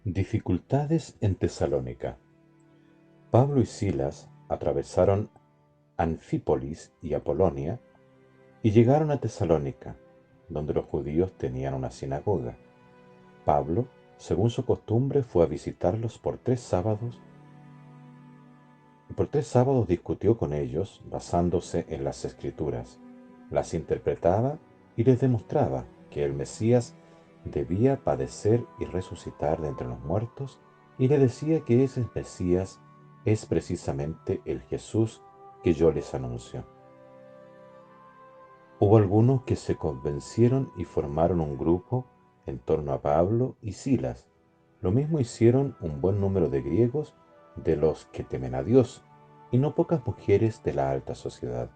Dificultades en Tesalónica. Pablo y Silas atravesaron Anfípolis y Apolonia y llegaron a Tesalónica, donde los judíos tenían una sinagoga. Pablo, según su costumbre, fue a visitarlos por 3 sábados y por 3 sábados discutió con ellos basándose en las Escrituras, las interpretaba y les demostraba que el Mesías debía padecer y resucitar de entre los muertos, y le decía que ese Mesías es precisamente el Jesús que yo les anuncio. Hubo algunos que se convencieron y formaron un grupo en torno a Pablo y Silas. Lo mismo hicieron un buen número de griegos, de los que temen a Dios, y no pocas mujeres de la alta sociedad.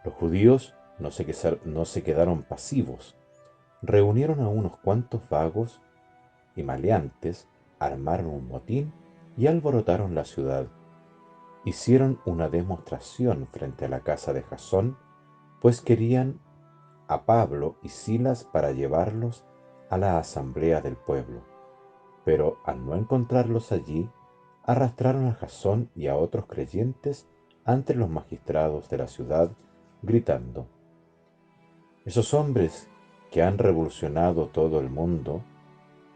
Los judíos no se quedaron pasivos. Reunieron a unos cuantos vagos y maleantes, armaron un motín y alborotaron la ciudad. Hicieron una demostración frente a la casa de Jasón, pues querían a Pablo y Silas para llevarlos a la asamblea del pueblo. Pero al no encontrarlos allí, arrastraron a Jasón y a otros creyentes ante los magistrados de la ciudad, gritando: esos hombres que han revolucionado todo el mundo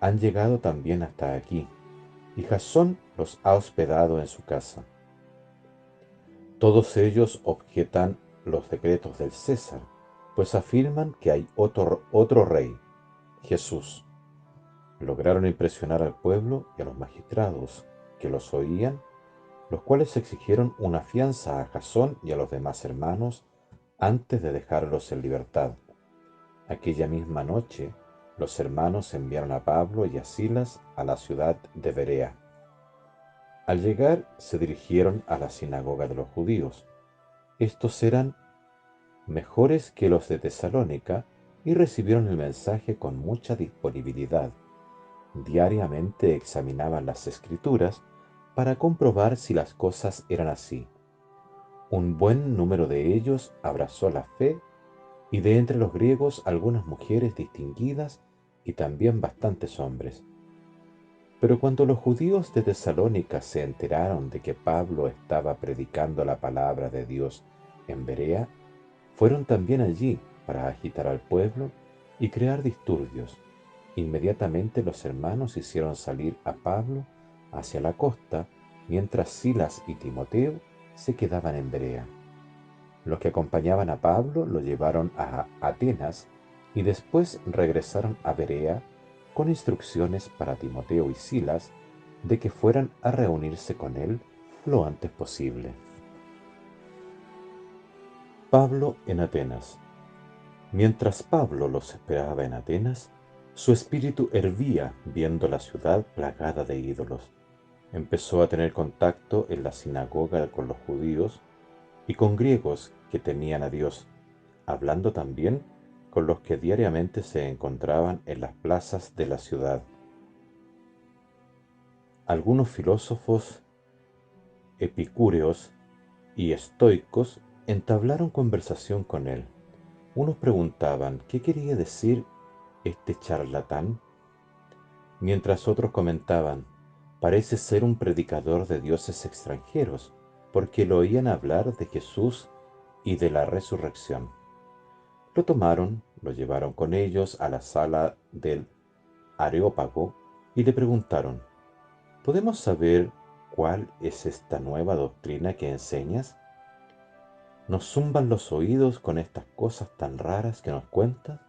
han llegado también hasta aquí, y Jasón los ha hospedado en su casa. Todos ellos objetan los decretos del César, pues afirman que hay otro rey, Jesús. Lograron impresionar al pueblo y a los magistrados que los oían, los cuales exigieron una fianza a Jasón y a los demás hermanos antes de dejarlos en libertad. Aquella misma noche, los hermanos enviaron a Pablo y a Silas a la ciudad de Berea. Al llegar, se dirigieron a la sinagoga de los judíos. Estos eran mejores que los de Tesalónica y recibieron el mensaje con mucha disponibilidad. Diariamente examinaban las escrituras para comprobar si las cosas eran así. Un buen número de ellos abrazó la fe, y de entre los griegos algunas mujeres distinguidas y también bastantes hombres. Pero cuando los judíos de Tesalónica se enteraron de que Pablo estaba predicando la palabra de Dios en Berea, fueron también allí para agitar al pueblo y crear disturbios. Inmediatamente los hermanos hicieron salir a Pablo hacia la costa, mientras Silas y Timoteo se quedaban en Berea. Los que acompañaban a Pablo lo llevaron a Atenas y después regresaron a Berea con instrucciones para Timoteo y Silas de que fueran a reunirse con él lo antes posible. Pablo en Atenas. Mientras Pablo los esperaba en Atenas, su espíritu hervía viendo la ciudad plagada de ídolos. Empezó a tener contacto en la sinagoga con los judíos y con griegos que temían a Dios, hablando también con los que diariamente se encontraban en las plazas de la ciudad. Algunos filósofos epicúreos y estoicos entablaron conversación con él. Unos preguntaban qué quería decir este charlatán, mientras otros comentaban: parece ser un predicador de dioses extranjeros, porque lo oían hablar de Jesús y de la resurrección. Lo tomaron, lo llevaron con ellos a la sala del Areópago y le preguntaron: ¿podemos saber cuál es esta nueva doctrina que enseñas? Nos zumban los oídos con estas cosas tan raras que nos cuentas,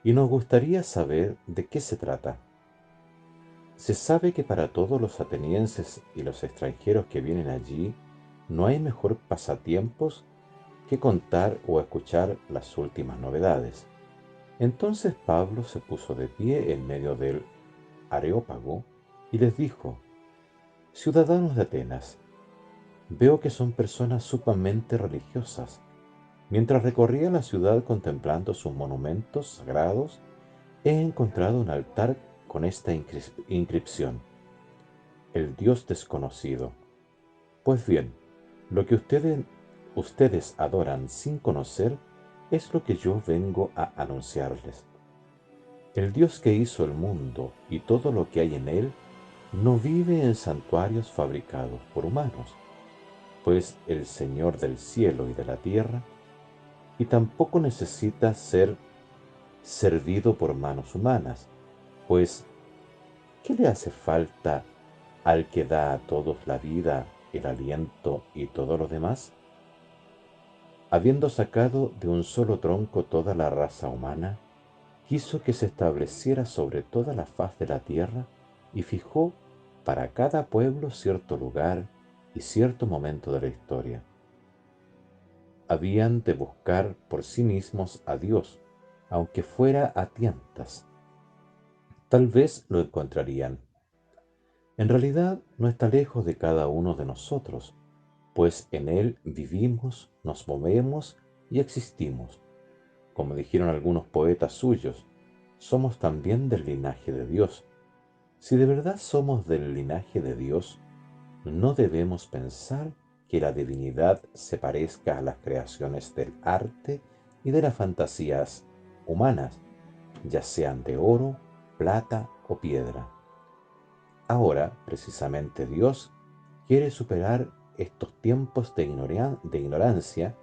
y nos gustaría saber de qué se trata. Se sabe que para todos los atenienses y los extranjeros que vienen allí, no hay mejor pasatiempos que contar o escuchar las últimas novedades. Entonces Pablo se puso de pie en medio del Areópago y les dijo: ciudadanos de Atenas, veo que son personas sumamente religiosas. Mientras recorría la ciudad contemplando sus monumentos sagrados, he encontrado un altar con esta inscripción: el Dios desconocido. Pues bien, lo que ustedes adoran sin conocer es lo que yo vengo a anunciarles. El Dios que hizo el mundo y todo lo que hay en él no vive en santuarios fabricados por humanos, pues el Señor del cielo y de la tierra, y tampoco necesita ser servido por manos humanas, pues ¿qué le hace falta al que da a todos la vida, el aliento y todo lo demás? Habiendo sacado de un solo tronco toda la raza humana, quiso que se estableciera sobre toda la faz de la tierra y fijó para cada pueblo cierto lugar y cierto momento de la historia. Habían de buscar por sí mismos a Dios, aunque fuera a tientas. Tal vez lo encontrarían. En realidad no está lejos de cada uno de nosotros, pues en Él vivimos, nos movemos y existimos. Como dijeron algunos poetas suyos, somos también del linaje de Dios. Si de verdad somos del linaje de Dios, no debemos pensar que la divinidad se parezca a las creaciones del arte y de las fantasías humanas, ya sean de oro, plata o piedra. Ahora, precisamente Dios quiere superar estos tiempos de ignorancia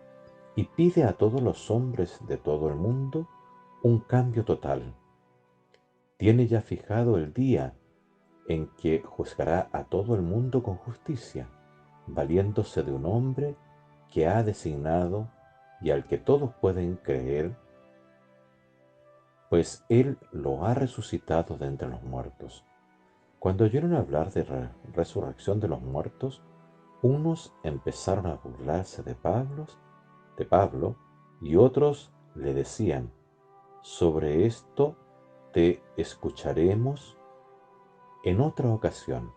y pide a todos los hombres de todo el mundo un cambio total. Tiene ya fijado el día en que juzgará a todo el mundo con justicia, valiéndose de un hombre que ha designado y al que todos pueden creer, pues Él lo ha resucitado de entre los muertos. Cuando oyeron hablar de la resurrección de los muertos, unos empezaron a burlarse de Pablo, y otros le decían, sobre esto te escucharemos en otra ocasión.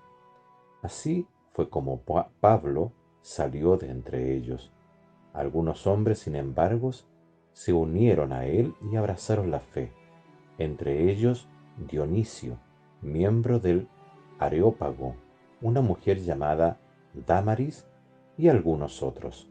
Así fue como Pablo salió de entre ellos. Algunos hombres, sin embargo, se unieron a él y abrazaron la fe, entre ellos Dionisio, miembro del Areópago, una mujer llamada Dámaris y algunos otros.